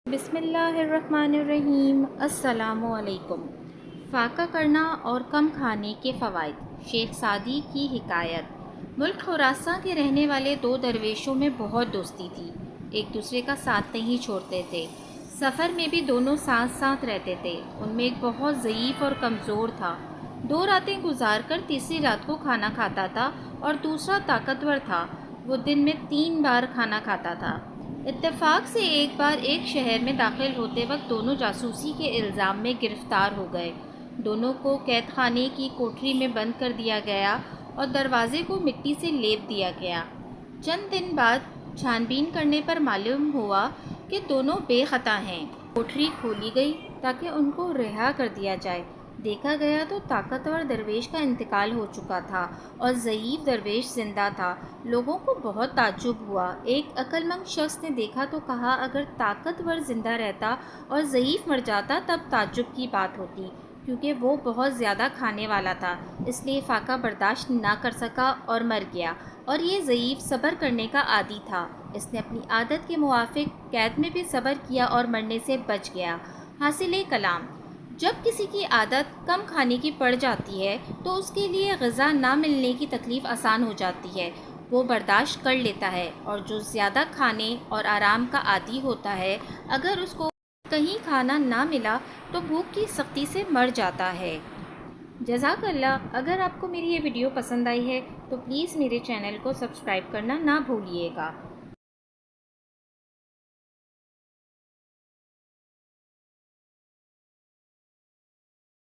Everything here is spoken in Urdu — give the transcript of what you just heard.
بسم اللہ الرحمن الرحیم۔ السلام علیکم۔ فاقہ کرنا اور کم کھانے کے فوائد۔ شیخ سعدی کی حکایت۔ ملک خراساں کے رہنے والے دو درویشوں میں بہت دوستی تھی، ایک دوسرے کا ساتھ نہیں چھوڑتے تھے، سفر میں بھی دونوں ساتھ ساتھ رہتے تھے۔ ان میں ایک بہت ضعیف اور کمزور تھا، 2 راتیں گزار کر تیسری رات کو کھانا کھاتا تھا، اور دوسرا طاقتور تھا، وہ دن میں 3 بار کھانا کھاتا تھا۔ اتفاق سے ایک بار ایک شہر میں داخل ہوتے وقت دونوں جاسوسی کے الزام میں گرفتار ہو گئے۔ دونوں کو قید خانے کی کوٹری میں بند کر دیا گیا اور دروازے کو مٹی سے لیپ دیا گیا۔ چند دن بعد چھان بین کرنے پر معلوم ہوا کہ دونوں بے خطا ہیں۔ کوٹری کھولی گئی تاکہ ان کو رہا کر دیا جائے۔ دیکھا گیا تو طاقتور درویش کا انتقال ہو چکا تھا اور ضعیف درویش زندہ تھا۔ لوگوں کو بہت تعجب ہوا۔ ایک عقل مند شخص نے دیکھا تو کہا، اگر طاقتور زندہ رہتا اور ضعیف مر جاتا تب تعجب کی بات ہوتی، کیونکہ وہ بہت زیادہ کھانے والا تھا، اس لیے فاقہ برداشت نہ کر سکا اور مر گیا، اور یہ ضعیف صبر کرنے کا عادی تھا، اس نے اپنی عادت کے موافق قید میں بھی صبر کیا اور مرنے سے بچ گیا۔ حاصل کلام: جب کسی کی عادت کم کھانے کی پڑ جاتی ہے تو اس کے لیے غذا نہ ملنے کی تکلیف آسان ہو جاتی ہے، وہ برداشت کر لیتا ہے، اور جو زیادہ کھانے اور آرام کا عادی ہوتا ہے، اگر اس کو کہیں کھانا نہ ملا تو بھوک کی سختی سے مر جاتا ہے۔ جزاک اللہ۔ اگر آپ کو میری یہ ویڈیو پسند آئی ہے تو پلیز میرے چینل کو سبسکرائب کرنا نہ بھولیے گا۔